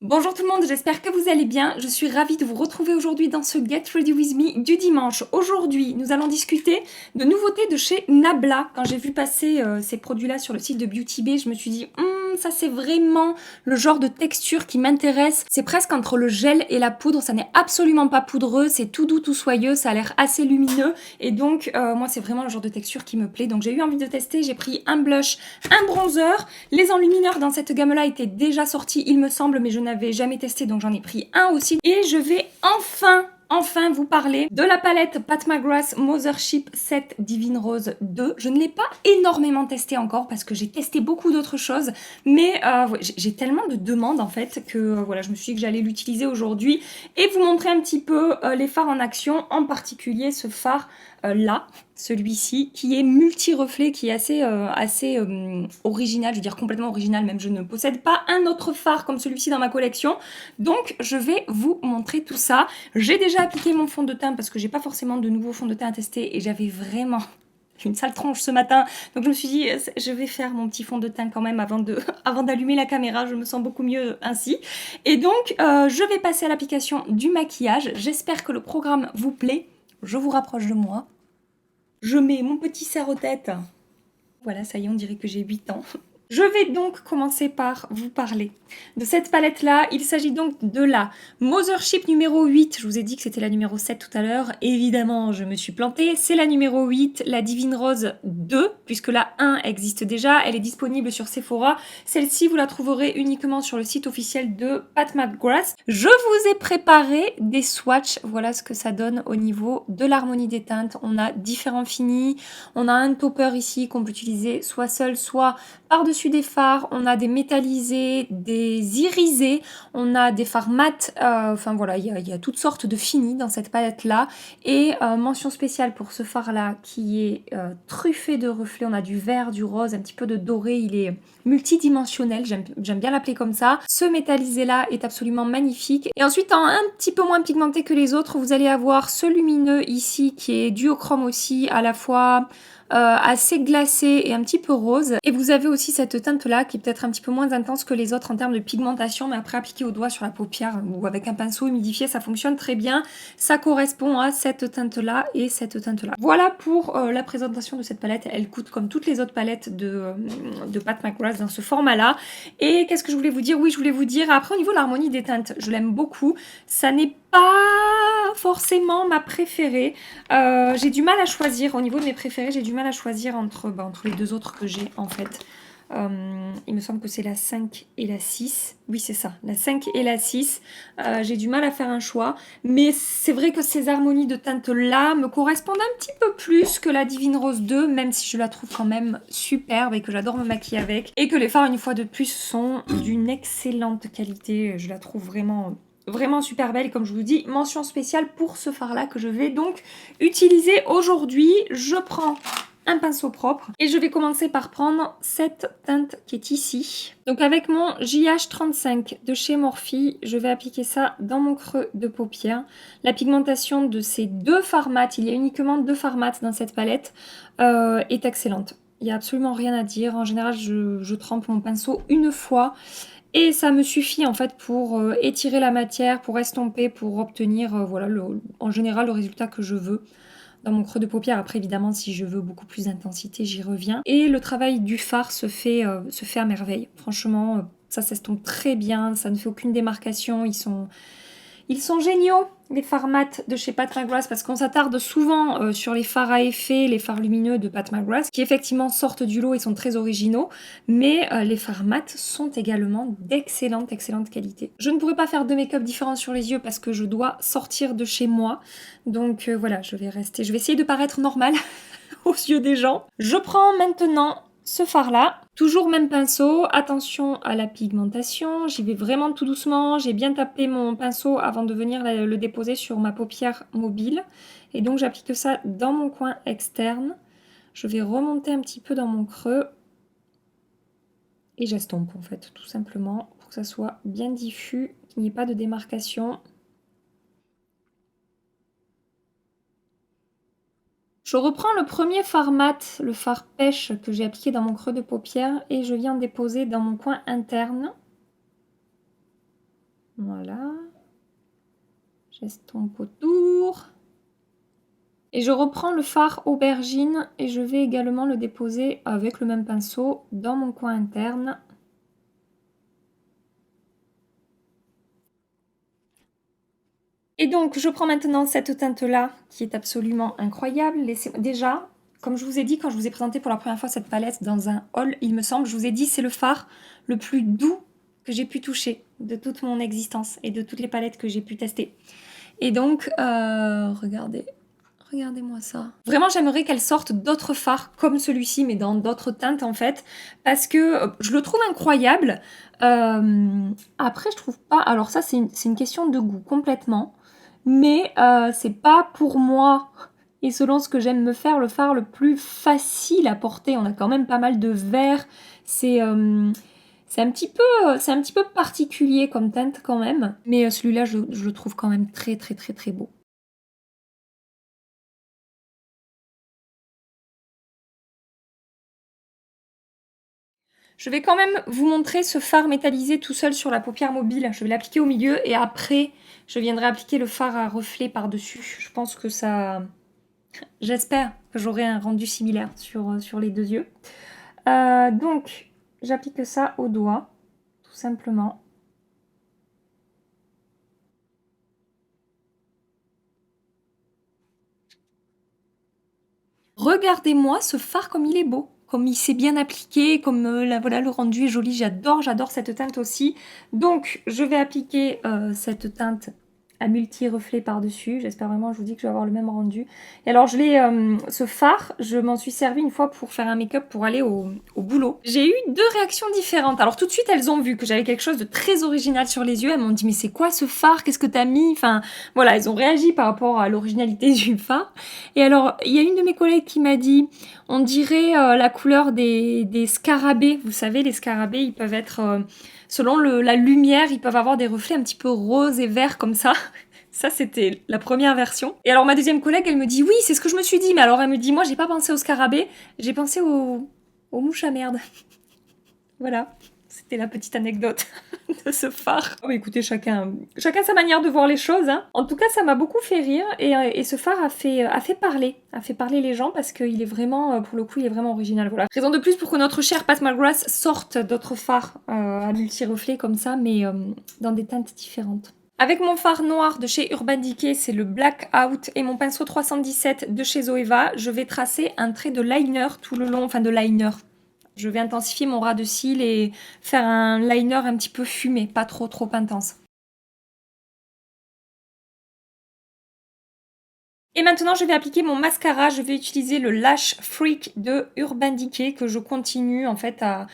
Bonjour tout le monde, j'espère que vous allez bien. Je suis ravie de vous retrouver aujourd'hui dans ce Get Ready With Me du dimanche. Aujourd'hui, nous allons discuter de nouveautés de chez Nabla. Quand j'ai vu passer ces produits-là sur le site de Beauty Bay, je me suis dit, ça c'est vraiment le genre de texture qui m'intéresse. C'est presque entre le gel et la poudre, ça n'est absolument pas poudreux, c'est tout doux, tout soyeux, ça a l'air assez lumineux. Et donc, moi c'est vraiment le genre de texture qui me plaît. Donc j'ai eu envie de tester, j'ai pris un blush, un bronzer. Les enlumineurs dans cette gamme-là étaient déjà sortis, il me semble, mais je n'avais jamais testé, donc j'en ai pris un aussi. Et je vais enfin vous parler de la palette Pat McGrath Mothership 7 Divine Rose 2. Je ne l'ai pas énormément testé encore parce que j'ai testé beaucoup d'autres choses, mais j'ai tellement de demandes en fait que voilà, je me suis dit que j'allais l'utiliser aujourd'hui et vous montrer un petit peu les fards en action, en particulier ce phare là, celui-ci, qui est multi-reflet, qui est assez original, je veux dire complètement original, même je ne possède pas un autre phare comme celui-ci dans ma collection, donc je vais vous montrer tout ça. J'ai déjà appliqué mon fond de teint parce que j'ai pas forcément de nouveaux fonds de teint à tester et j'avais vraiment une sale tronche ce matin, donc je me suis dit je vais faire mon petit fond de teint quand même avant d'allumer la caméra, je me sens beaucoup mieux ainsi. Et donc je vais passer à l'application du maquillage. J'espère que le programme vous plaît. Je vous rapproche de moi. Je mets mon petit serre-tête. Voilà, ça y est, on dirait que j'ai 8 ans. Je vais donc commencer par vous parler de cette palette-là. Il s'agit donc de la Mothership numéro 8. Je vous ai dit que c'était la numéro 7 tout à l'heure. Évidemment, je me suis plantée. C'est la numéro 8, la Divine Rose 2, puisque la 1 existe déjà. Elle est disponible sur Sephora. Celle-ci, vous la trouverez uniquement sur le site officiel de Pat McGrath. Je vous ai préparé des swatchs. Voilà ce que ça donne au niveau de l'harmonie des teintes. On a différents finis. On a un topper ici qu'on peut utiliser soit seul, soit par-dessus des fards, on a des métallisés, des irisés, on a des fards mat, enfin voilà, il y a toutes sortes de finis dans cette palette-là. Et mention spéciale pour ce phare-là qui est truffé de reflets, on a du vert, du rose, un petit peu de doré, il est multidimensionnel, j'aime bien l'appeler comme ça. Ce métallisé-là est absolument magnifique. Et ensuite, en un petit peu moins pigmenté que les autres, vous allez avoir ce lumineux ici qui est duochrome aussi, à la fois assez glacé et un petit peu rose. Et vous avez aussi cette teinte là qui est peut-être un petit peu moins intense que les autres en termes de pigmentation, mais après appliqué au doigt sur la paupière ou avec un pinceau humidifié, ça fonctionne très bien. Ça correspond à cette teinte là et cette teinte là. Voilà pour la présentation de cette palette. Elle coûte comme toutes les autres palettes de Pat McGrath dans ce format là. Et qu'est-ce que je voulais vous dire? Oui, je voulais vous dire, après au niveau de l'harmonie des teintes, je l'aime beaucoup. Ça n'est pas forcément ma préférée. J'ai du mal à choisir, au niveau de mes préférés, j'ai du mal à choisir entre les deux autres que j'ai en fait. Il me semble que c'est la 5 et la 6. Oui, c'est ça, la 5 et la 6. J'ai du mal à faire un choix. Mais c'est vrai que ces harmonies de teintes-là me correspondent un petit peu plus que la Divine Rose 2, même si je la trouve quand même superbe et que j'adore me maquiller avec. Et que les fards, une fois de plus, sont d'une excellente qualité. Je la trouve vraiment super belle. Et comme je vous dis, mention spéciale pour ce fard là que je vais donc utiliser aujourd'hui. Je prends un pinceau propre et je vais commencer par prendre cette teinte qui est ici. Donc avec mon JH35 de chez Morphe, je vais appliquer ça dans mon creux de paupière. La pigmentation de ces deux fards mat, il y a uniquement 2 fards mat dans cette palette, est excellente. Il n'y a absolument rien à dire. En général, je trempe mon pinceau une fois et ça me suffit en fait pour étirer la matière, pour estomper, pour obtenir voilà, en général le résultat que je veux dans mon creux de paupière. Après évidemment si je veux beaucoup plus d'intensité j'y reviens. Et le travail du fard se fait à merveille. Franchement ça s'estompe très bien, ça ne fait aucune démarcation, ils sont géniaux, les fards mat de chez Pat McGrath, parce qu'on s'attarde souvent sur les fards à effet, les fards lumineux de Pat McGrath, qui effectivement sortent du lot et sont très originaux, mais les fards mat sont également d'excellente qualité. Je ne pourrais pas faire de make-up différent sur les yeux parce que je dois sortir de chez moi, donc voilà, je vais essayer de paraître normale aux yeux des gens. Je prends maintenant ce fard là, toujours même pinceau, attention à la pigmentation, j'y vais vraiment tout doucement, j'ai bien tapé mon pinceau avant de venir le déposer sur ma paupière mobile et donc j'applique ça dans mon coin externe, je vais remonter un petit peu dans mon creux et j'estompe en fait tout simplement pour que ça soit bien diffus, qu'il n'y ait pas de démarcation. Je reprends le premier fard mat, le fard pêche que j'ai appliqué dans mon creux de paupière et je viens déposer dans mon coin interne. Voilà. J'estompe autour. Et je reprends le fard aubergine et je vais également le déposer avec le même pinceau dans mon coin interne. Et donc, je prends maintenant cette teinte-là qui est absolument incroyable. Déjà, comme je vous ai dit quand je vous ai présenté pour la première fois cette palette dans un haul, il me semble, je vous ai dit c'est le fard le plus doux que j'ai pu toucher de toute mon existence et de toutes les palettes que j'ai pu tester. Et donc, regardez. Regardez-moi ça. Vraiment, j'aimerais qu'elle sorte d'autres fards comme celui-ci, mais dans d'autres teintes en fait, parce que je le trouve incroyable. Après, je trouve pas... Alors ça, c'est une question de goût, complètement. Mais c'est pas pour moi, et selon ce que j'aime me faire, le fard le plus facile à porter. On a quand même pas mal de vert. C'est un petit peu particulier comme teinte quand même. Mais celui-là, je le trouve quand même très très très très beau. Je vais quand même vous montrer ce fard métallisé tout seul sur la paupière mobile. Je vais l'appliquer au milieu et après, je viendrai appliquer le fard à reflet par-dessus. Je pense que ça... J'espère que j'aurai un rendu similaire sur les deux yeux. Donc, j'applique ça au doigt, tout simplement. Regardez-moi ce fard comme il est beau, comme il s'est bien appliqué, comme voilà, le rendu est joli, j'adore cette teinte aussi. Donc je vais appliquer cette teinte à multi-reflet par-dessus, j'espère vraiment, je vous dis que je vais avoir le même rendu. Et alors ce fard, je m'en suis servi une fois pour faire un make-up pour aller au boulot. J'ai eu deux réactions différentes. Alors tout de suite elles ont vu que j'avais quelque chose de très original sur les yeux, elles m'ont dit mais c'est quoi ce fard, qu'est-ce que t'as mis? Enfin voilà, elles ont réagi par rapport à l'originalité du fard. Et alors, il y a une de mes collègues qui m'a dit, on dirait la couleur des scarabées. Vous savez, les scarabées, ils peuvent être, selon la lumière, ils peuvent avoir des reflets un petit peu roses et verts comme ça. Ça, c'était la première version. Et alors, ma deuxième collègue, elle me dit, oui, c'est ce que je me suis dit. Mais alors, elle me dit, moi, j'ai pas pensé aux scarabées, j'ai pensé aux mouches à merde. Voilà. C'était la petite anecdote de ce phare. Oh, écoutez, chacun sa manière de voir les choses. Hein. En tout cas, ça m'a beaucoup fait rire et ce phare a fait parler les gens parce qu'il est vraiment, pour le coup, il est vraiment original. Voilà. Raison de plus pour que notre chère Pat McGrath sorte d'autres phares à multi-reflets comme ça, mais dans des teintes différentes. Avec mon fard noir de chez Urban Decay, c'est le Blackout, et mon pinceau 317 de chez Zoeva, je vais tracer un trait de liner tout le long, enfin de liner. Je vais intensifier mon ras de cils et faire un liner un petit peu fumé, pas trop intense. Et maintenant, je vais appliquer mon mascara. Je vais utiliser le Lash Freak de Urban Decay que je continue en fait à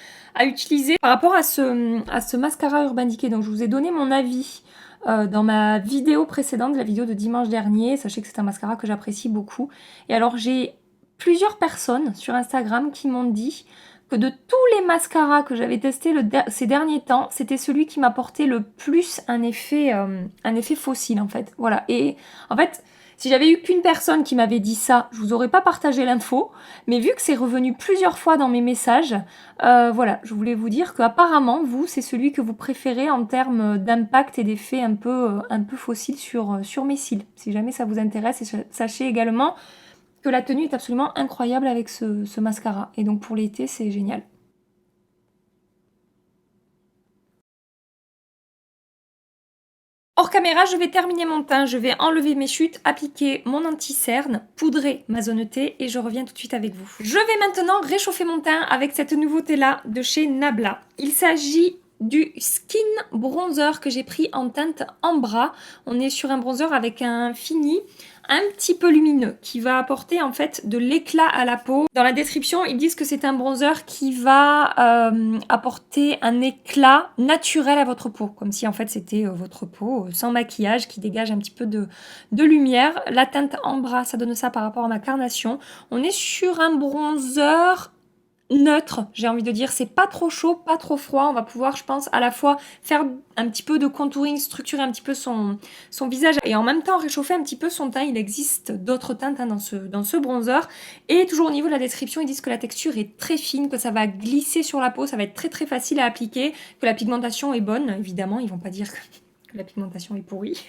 utiliser. Par rapport à ce mascara Urban Decay, donc je vous ai donné mon avis dans ma vidéo précédente, la vidéo de dimanche dernier. Sachez que c'est un mascara que j'apprécie beaucoup. Et alors, j'ai plusieurs personnes sur Instagram qui m'ont dit que de tous les mascaras que j'avais testés ces derniers temps, c'était celui qui m'apportait le plus un effet fossile en fait. Voilà. Et en fait, si j'avais eu qu'une personne qui m'avait dit ça, je vous aurais pas partagé l'info. Mais vu que c'est revenu plusieurs fois dans mes messages, voilà, je voulais vous dire qu'apparemment, vous, c'est celui que vous préférez en termes d'impact et d'effet un peu fossile sur mes cils. Si jamais ça vous intéresse, et sachez également que la tenue est absolument incroyable avec ce mascara. Et donc pour l'été, c'est génial. Hors caméra, je vais terminer mon teint, je vais enlever mes chutes, appliquer mon anti-cerne, poudrer ma zone T et je reviens tout de suite avec vous. Je vais maintenant réchauffer mon teint avec cette nouveauté-là de chez Nabla. Il s'agit du Skin Bronzer que j'ai pris en teinte Ambra. On est sur un bronzer avec un fini un petit peu lumineux qui va apporter en fait de l'éclat à la peau. Dans la description, ils disent que c'est un bronzer qui va apporter un éclat naturel à votre peau, comme si en fait c'était votre peau sans maquillage qui dégage un petit peu de lumière. La teinte Ambra, ça donne ça par rapport à ma carnation. On est sur un bronzer neutre, j'ai envie de dire, c'est pas trop chaud, pas trop froid, on va pouvoir, je pense, à la fois faire un petit peu de contouring, structurer un petit peu son visage et en même temps réchauffer un petit peu son teint. Il existe d'autres teintes hein, dans ce bronzer et toujours au niveau de la description, ils disent que la texture est très fine, que ça va glisser sur la peau, ça va être très facile à appliquer, que la pigmentation est bonne, évidemment, ils vont pas dire que que la pigmentation est pourrie.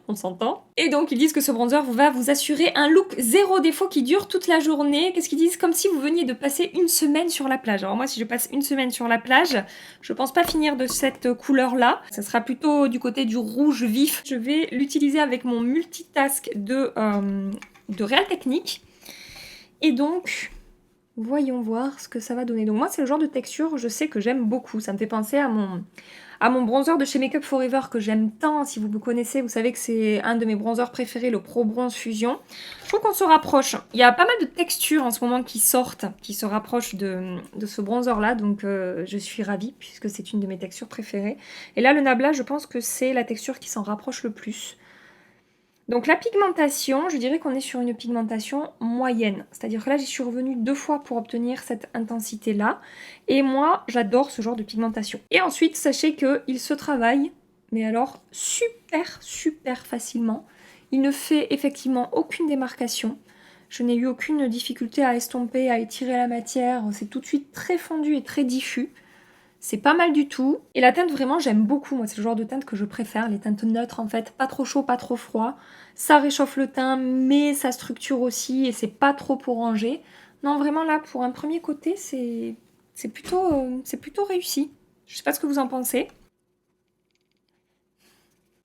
On s'entend. Et donc, ils disent que ce bronzer va vous assurer un look zéro défaut qui dure toute la journée. Qu'est-ce qu'ils disent? Comme si vous veniez de passer une semaine sur la plage. Alors moi, si je passe une semaine sur la plage, je pense pas finir de cette couleur-là. Ça sera plutôt du côté du rouge vif. Je vais l'utiliser avec mon multitask de Real Techniques. Et donc, voyons voir ce que ça va donner. Donc moi, c'est le genre de texture, je sais que j'aime beaucoup. Ça me fait penser à mon bronzer de chez Make Up For Ever que j'aime tant. Si vous me connaissez, vous savez que c'est un de mes bronzers préférés, le Pro Bronze Fusion. Je trouve qu'on se rapproche. Il y a pas mal de textures en ce moment qui sortent, qui se rapprochent de ce bronzer-là. Donc je suis ravie puisque c'est une de mes textures préférées. Et là, le Nabla, je pense que c'est la texture qui s'en rapproche le plus. Donc la pigmentation, je dirais qu'on est sur une pigmentation moyenne. C'est-à-dire que là, j'y suis revenue 2 fois pour obtenir cette intensité-là. Et moi, j'adore ce genre de pigmentation. Et ensuite, sachez qu'il se travaille, mais alors super facilement. Il ne fait effectivement aucune démarcation. Je n'ai eu aucune difficulté à estomper, à étirer la matière. C'est tout de suite très fondu et très diffus. C'est pas mal du tout. Et la teinte, vraiment, j'aime beaucoup. Moi, c'est le genre de teinte que je préfère. Les teintes neutres, en fait. Pas trop chaud, pas trop froid. Ça réchauffe le teint, mais ça structure aussi. Et c'est pas trop orangé. Non, vraiment, là, pour un premier côté, c'est plutôt réussi. Je sais pas ce que vous en pensez.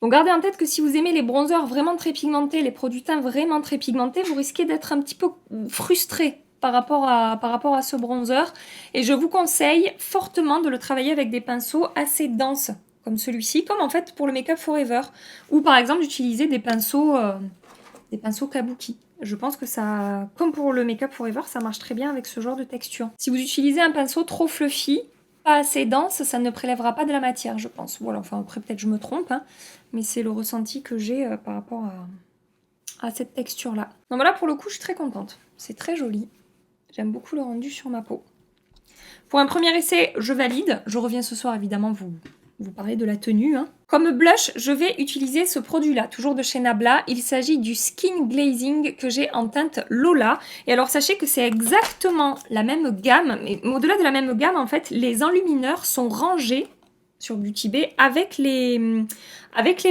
Donc gardez en tête que si vous aimez les bronzers vraiment très pigmentés, les produits teints vraiment très pigmentés, vous risquez d'être un petit peu frustré par rapport à ce bronzer. Et je vous conseille fortement de le travailler avec des pinceaux assez denses, comme celui-ci, comme en fait pour le Make Up For Ever. Ou par exemple d'utiliser des pinceaux kabuki. Je pense que ça, comme pour le Make Up For Ever, ça marche très bien avec ce genre de texture. Si vous utilisez un pinceau trop fluffy, pas assez dense, ça ne prélèvera pas de la matière, je pense. Voilà, enfin après peut-être je me trompe, hein, mais c'est le ressenti que j'ai par rapport à cette texture-là. Donc voilà, pour le coup, je suis très contente. C'est très joli. J'aime beaucoup le rendu sur ma peau. Pour un premier essai, je valide. Je reviens ce soir, évidemment, vous parler de la tenue. Hein. Comme blush, je vais utiliser ce produit-là, toujours de chez Nabla. Il s'agit du Skin Glazing que j'ai en teinte Lola. Et alors, sachez que c'est exactement la même gamme. Mais au-delà de la même gamme, en fait, les enlumineurs sont rangés sur Beauty Bay avec les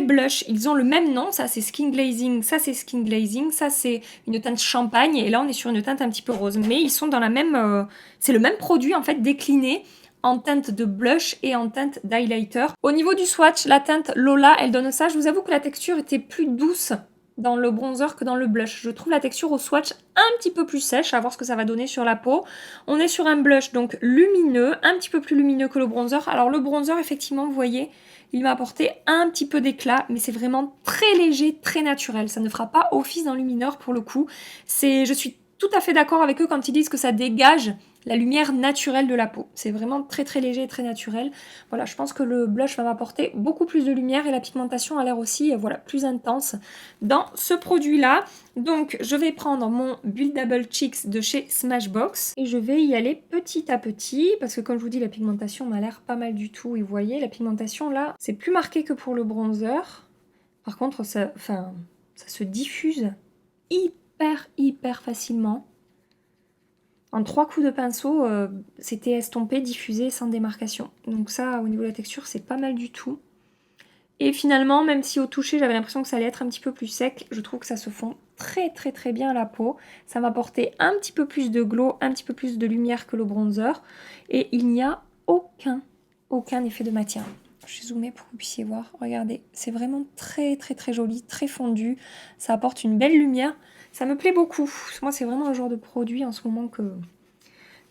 blushs. Ils ont le même nom, ça c'est Skin Glazing, ça c'est Skin Glazing, ça c'est une teinte champagne et là on est sur une teinte un petit peu rose. Mais ils sont dans la même... c'est le même produit en fait décliné en teinte de blush et en teinte d'highlighter. Au niveau du swatch, la teinte Lola, elle donne ça. Je vous avoue que la texture était plus douce dans le bronzer que dans le blush. Je trouve la texture au swatch un petit peu plus sèche, à voir ce que ça va donner sur la peau. On est sur un blush donc lumineux, un petit peu plus lumineux que le bronzer. Alors le bronzer, effectivement, vous voyez, il m'a apporté un petit peu d'éclat, mais c'est vraiment très léger, très naturel. Ça ne fera pas office d'enlumineur pour le coup. Je suis tout à fait d'accord avec eux quand ils disent que ça dégage la lumière naturelle de la peau. C'est vraiment très léger et très naturel. Voilà, je pense que le blush va m'apporter beaucoup plus de lumière et la pigmentation a l'air aussi voilà, plus intense dans ce produit-là. Donc, je vais prendre mon Buildable Cheeks de chez Smashbox et je vais y aller petit à petit parce que comme je vous dis, la pigmentation m'a l'air pas mal du tout. Et vous voyez, la pigmentation là, c'est plus marqué que pour le bronzer. Par contre, ça se diffuse hyper facilement. En 3 coups de pinceau, c'était estompé, diffusé, sans démarcation. Donc ça, au niveau de la texture, c'est pas mal du tout. Et finalement, même si au toucher, j'avais l'impression que ça allait être un petit peu plus sec, je trouve que ça se fond très bien à la peau. Ça m'a apporté un petit peu plus de glow, un petit peu plus de lumière que le bronzer. Et il n'y a aucun effet de matière. Je vais zoomer pour que vous puissiez voir. Regardez, c'est vraiment très joli, très fondu. Ça apporte une belle lumière. Ça me plaît beaucoup. Moi, c'est vraiment le genre de produit en ce moment que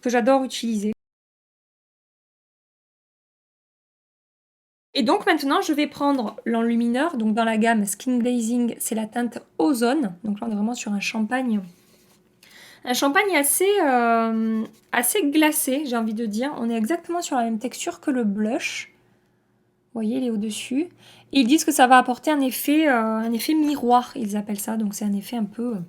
j'adore utiliser. Et donc maintenant, je vais prendre l'enlumineur. Donc dans la gamme Skin Glazing, c'est la teinte Ozone. Donc là, on est vraiment sur un champagne. Un champagne assez glacé, j'ai envie de dire. On est exactement sur la même texture que le blush. Vous voyez, il est au-dessus. Et ils disent que ça va apporter un effet miroir, ils appellent ça. Donc c'est un effet un peu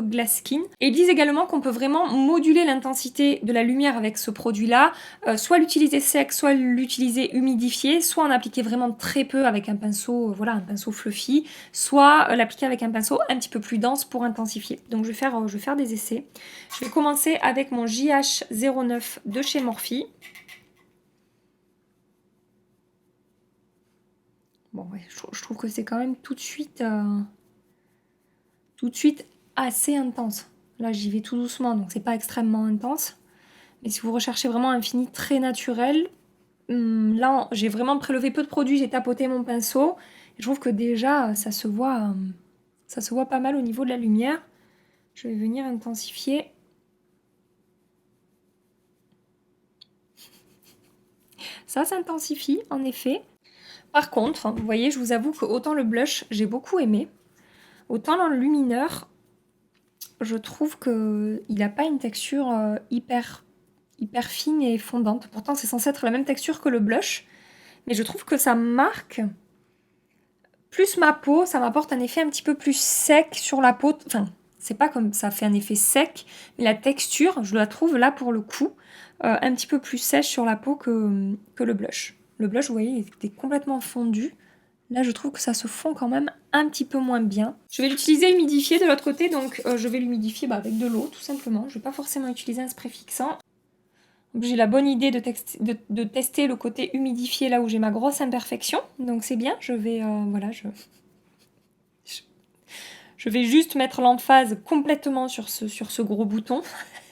glass skin. Et ils disent également qu'on peut vraiment moduler l'intensité de la lumière avec ce produit-là. Soit l'utiliser sec, soit l'utiliser humidifié, soit en appliquer vraiment très peu avec un pinceau, voilà, un pinceau fluffy, soit l'appliquer avec un pinceau un petit peu plus dense pour intensifier. Donc je vais faire des essais. Je vais commencer avec mon JH09 de chez Morphe. Bon, ouais, je trouve que c'est quand même tout de suite assez intense. Là, j'y vais tout doucement, donc c'est pas extrêmement intense. Mais si vous recherchez vraiment un fini très naturel, là, j'ai vraiment prélevé peu de produits, j'ai tapoté mon pinceau. Et je trouve que déjà, ça se voit pas mal au niveau de la lumière. Je vais venir intensifier. Ça s'intensifie, en effet. Par contre, vous voyez, je vous avoue que autant le blush, j'ai beaucoup aimé, autant l'enlumineur, je trouve qu'il n'a pas une texture hyper fine et fondante. Pourtant, c'est censé être la même texture que le blush, mais je trouve que ça marque plus ma peau, ça m'apporte un effet un petit peu plus sec sur la peau. Enfin, c'est pas comme ça fait un effet sec, mais la texture, je la trouve là pour le coup, un petit peu plus sèche sur la peau que le blush. Le blush, vous voyez, il était complètement fondu. Là, je trouve que ça se fond quand même un petit peu moins bien. Je vais l'utiliser humidifié de l'autre côté, donc je vais l'humidifier avec de l'eau, tout simplement. Je ne vais pas forcément utiliser un spray fixant. J'ai la bonne idée de tester le côté humidifié là où j'ai ma grosse imperfection. Donc c'est bien, je vais... voilà, je vais juste mettre l'emphase complètement sur ce gros bouton.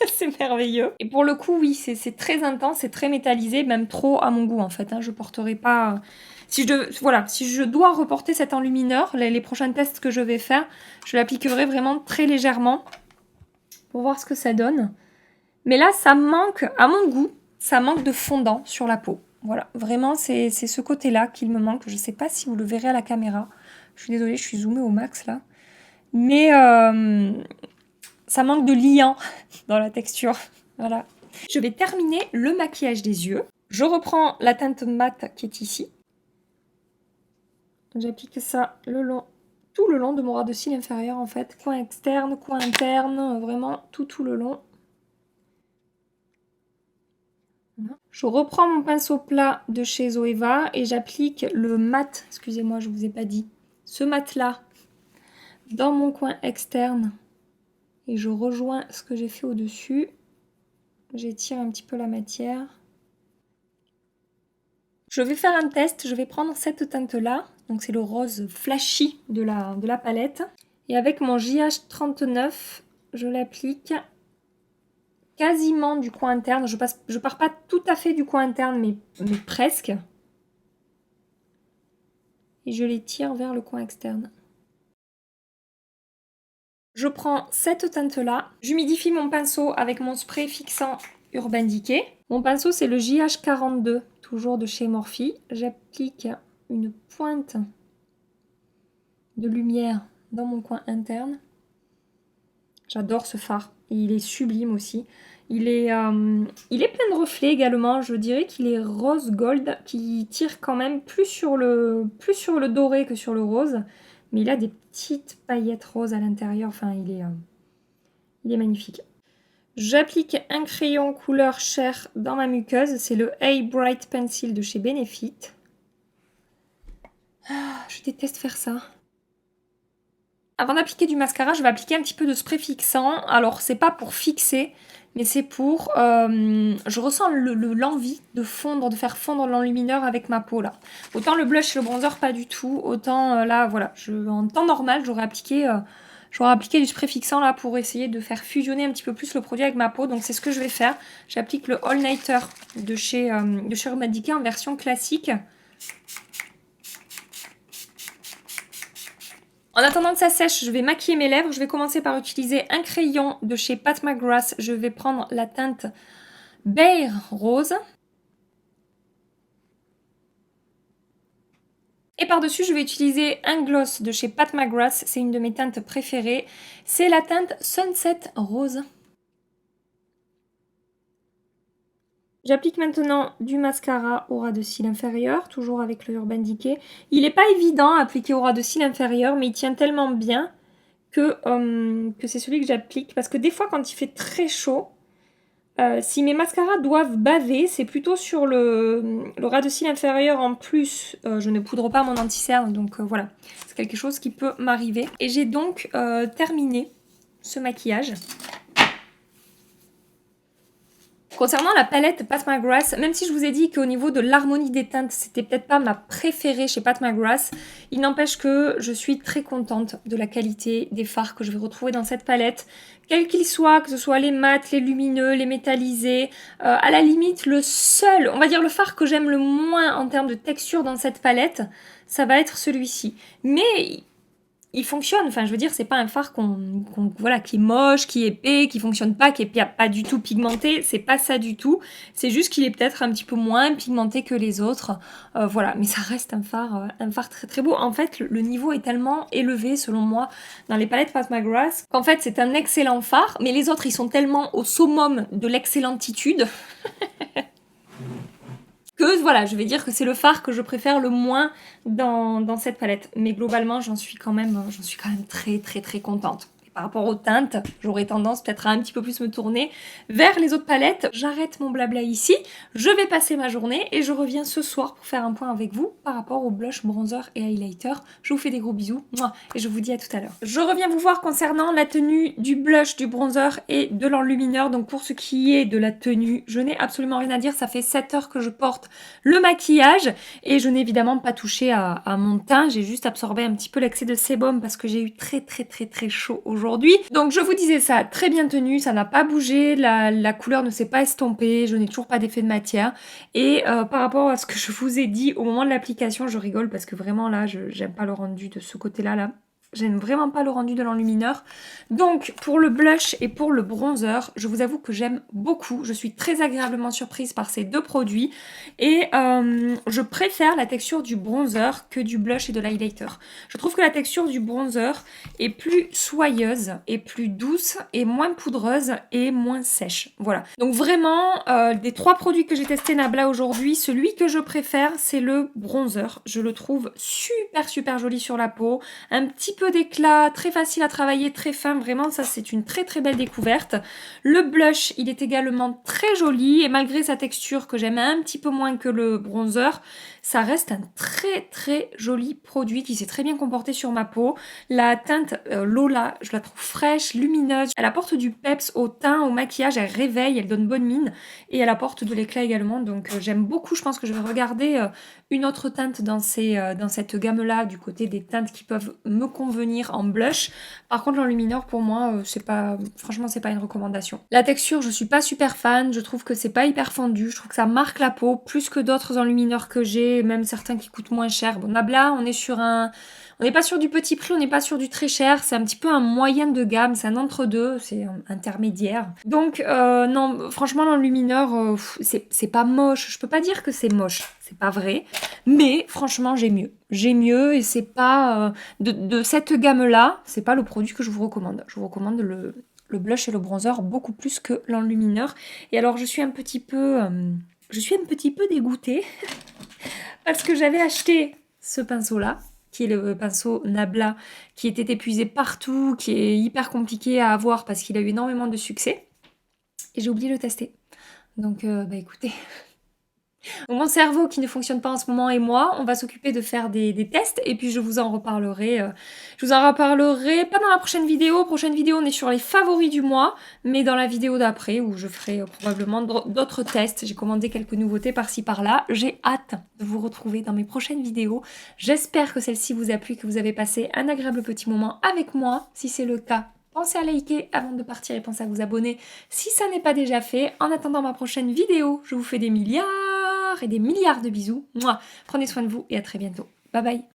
C'est merveilleux. Et pour le coup, oui, c'est très intense, c'est très métallisé, même trop à mon goût en fait. Hein. Je porterai pas... Si je dois reporter cet enlumineur, les prochains tests que je vais faire, je l'appliquerai vraiment très légèrement pour voir ce que ça donne. Mais là, ça manque, à mon goût, ça manque de fondant sur la peau. Voilà, vraiment, c'est ce côté-là qu'il me manque. Je ne sais pas si vous le verrez à la caméra. Je suis désolée, je suis zoomée au max là. Mais ça manque de liant dans la texture. Voilà. Je vais terminer le maquillage des yeux. Je reprends la teinte mat qui est ici. J'applique ça tout le long de mon ras de cils inférieur en fait. Coin externe, coin interne, vraiment tout le long. Voilà. Je reprends mon pinceau plat de chez Zoeva et j'applique le mat, excusez-moi je vous ai pas dit, ce mat là dans mon coin externe et je rejoins ce que j'ai fait au-dessus. J'étire un petit peu la matière. Je vais faire un test, je vais prendre cette teinte-là, donc c'est le rose flashy de la palette. Et avec mon JH39, je l'applique quasiment du coin interne. Je pars pas tout à fait du coin interne, mais presque. Et je l'étire vers le coin externe. Je prends cette teinte-là, j'humidifie mon pinceau avec mon spray fixant Urban Decay. Mon pinceau, c'est le JH42, toujours de chez Morphe. J'applique une pointe de lumière dans mon coin interne. J'adore ce fard. Et il est sublime aussi. Il est plein de reflets également. Je dirais qu'il est rose gold, qui tire quand même plus sur le doré que sur le rose. Mais il a des petites paillettes roses à l'intérieur. Enfin, il est magnifique. J'applique un crayon couleur chair dans ma muqueuse. C'est le A Bright Pencil de chez Benefit. Je déteste faire ça. Avant d'appliquer du mascara, je vais appliquer un petit peu de spray fixant. Alors, c'est pas pour fixer, mais c'est pour... je ressens l'envie de fondre, de faire fondre l'enlumineur avec ma peau, là. Autant le blush et le bronzer, pas du tout. Autant, là, voilà. En temps normal, j'aurais appliqué du spray fixant, là, pour essayer de faire fusionner un petit peu plus le produit avec ma peau. Donc, c'est ce que je vais faire. J'applique le All Nighter de chez Urban Decay en version classique. En attendant que ça sèche, je vais maquiller mes lèvres. Je vais commencer par utiliser un crayon de chez Pat McGrath. Je vais prendre la teinte Beige Rose. Et par-dessus, je vais utiliser un gloss de chez Pat McGrath. C'est une de mes teintes préférées. C'est la teinte Sunset Rose. J'applique maintenant du mascara au ras de cils inférieur, toujours avec le Urban Decay. Il n'est pas évident à appliquer au ras de cils inférieur, mais il tient tellement bien que c'est celui que j'applique. Parce que des fois, quand il fait très chaud, si mes mascaras doivent baver, c'est plutôt sur le ras de cils inférieur en plus. Je ne poudre pas mon anti-cerne, donc voilà. C'est quelque chose qui peut m'arriver. Et j'ai donc terminé ce maquillage. Concernant la palette Pat McGrath, même si je vous ai dit qu'au niveau de l'harmonie des teintes, c'était peut-être pas ma préférée chez Pat McGrath, il n'empêche que je suis très contente de la qualité des fards que je vais retrouver dans cette palette, quels qu'ils soient, que ce soit les mats, les lumineux, les métallisés. À la limite, le seul, on va dire le fard que j'aime le moins en termes de texture dans cette palette, ça va être celui-ci. Mais il fonctionne, enfin je veux dire, c'est pas un fard voilà, qui est moche, qui est épais, qui fonctionne pas, qui est pas du tout pigmenté, c'est pas ça du tout, c'est juste qu'il est peut-être un petit peu moins pigmenté que les autres, voilà, mais ça reste un phare très très beau. En fait, le niveau est tellement élevé selon moi dans les palettes Pat McGrath qu'en fait c'est un excellent phare, mais les autres ils sont tellement au summum de l'excellentitude que voilà, je vais dire que c'est le fard que je préfère le moins dans cette palette. Mais globalement, j'en suis quand même très très très contente. Et par rapport aux teintes, j'aurais tendance peut-être à un petit peu plus me tourner vers les autres palettes. J'arrête mon blabla ici, je vais passer ma journée et je reviens ce soir pour faire un point avec vous par rapport au blush, bronzer et highlighter. Je vous fais des gros bisous et je vous dis à tout à l'heure. Je reviens vous voir concernant la tenue du blush, du bronzer et de l'enlumineur. Donc pour ce qui est de la tenue, je n'ai absolument rien à dire. Ça fait 7 heures que je porte le maquillage et je n'ai évidemment pas touché à mon teint. J'ai juste absorbé un petit peu l'excès de sébum parce que j'ai eu très très très très chaud aujourd'hui. Donc je vous disais ça, très bien tenu, ça n'a pas bougé, la couleur ne s'est pas estompée, je n'ai toujours pas d'effet de matière. Et par rapport à ce que je vous ai dit au moment de l'application, je rigole parce que vraiment là, j'aime pas le rendu de ce côté-là là. J'aime vraiment pas le rendu de l'enlumineur. Donc, pour le blush et pour le bronzer, je vous avoue que j'aime beaucoup. Je suis très agréablement surprise par ces deux produits. Et je préfère la texture du bronzer que du blush et de l'highlighter. Je trouve que la texture du bronzer est plus soyeuse, et plus douce, et moins poudreuse, et moins sèche. Voilà. Donc vraiment, des trois produits que j'ai testés Nabla aujourd'hui, celui que je préfère, c'est le bronzer. Je le trouve super super joli sur la peau. Un petit peu d'éclat, très facile à travailler, très fin, vraiment ça c'est une très très belle découverte. Le blush, il est également très joli et malgré sa texture que j'aime un petit peu moins que le bronzer, ça reste un très très joli produit qui s'est très bien comporté sur ma peau. La teinte Lola, je la trouve fraîche, lumineuse, elle apporte du peps au teint, au maquillage, elle réveille, elle donne bonne mine et elle apporte de l'éclat également, donc j'aime beaucoup. Je pense que je vais regarder une autre teinte dans cette gamme là, du côté des teintes qui peuvent me convenir en blush. Par contre l'enlumineur pour moi franchement c'est pas une recommandation. La texture je suis pas super fan, je trouve que c'est pas hyper fondu, je trouve que ça marque la peau plus que d'autres enlumineurs que j'ai, même certains qui coûtent moins cher. Bon Nabla on n'est pas sur du petit prix, on n'est pas sur du très cher, c'est un petit peu un moyen de gamme, c'est un entre-deux, c'est intermédiaire. Donc non, franchement l'enlumineur, c'est pas moche, je peux pas dire que c'est moche, c'est pas vrai, mais franchement j'ai mieux. J'ai mieux et c'est pas de cette gamme-là, c'est pas le produit que je vous recommande. Je vous recommande le blush et le bronzer beaucoup plus que l'enlumineur. Et alors je suis un petit peu dégoûtée parce que j'avais acheté ce pinceau-là, qui est le pinceau Nabla, qui était épuisé partout, qui est hyper compliqué à avoir parce qu'il a eu énormément de succès. Et j'ai oublié de le tester. Donc, écoutez... Donc mon cerveau qui ne fonctionne pas en ce moment et moi, on va s'occuper de faire des tests et puis je vous en reparlerai. Je vous en reparlerai pas dans la prochaine vidéo. Prochaine vidéo, on est sur les favoris du mois, mais dans la vidéo d'après où je ferai probablement d'autres tests. J'ai commandé quelques nouveautés par-ci par-là. J'ai hâte de vous retrouver dans mes prochaines vidéos. J'espère que celle-ci vous a plu, que vous avez passé un agréable petit moment avec moi. Si c'est le cas, pensez à liker avant de partir et pensez à vous abonner si ça n'est pas déjà fait. En attendant ma prochaine vidéo, je vous fais des milliards et des milliards de bisous. Mouah. Prenez soin de vous et à très bientôt. Bye bye.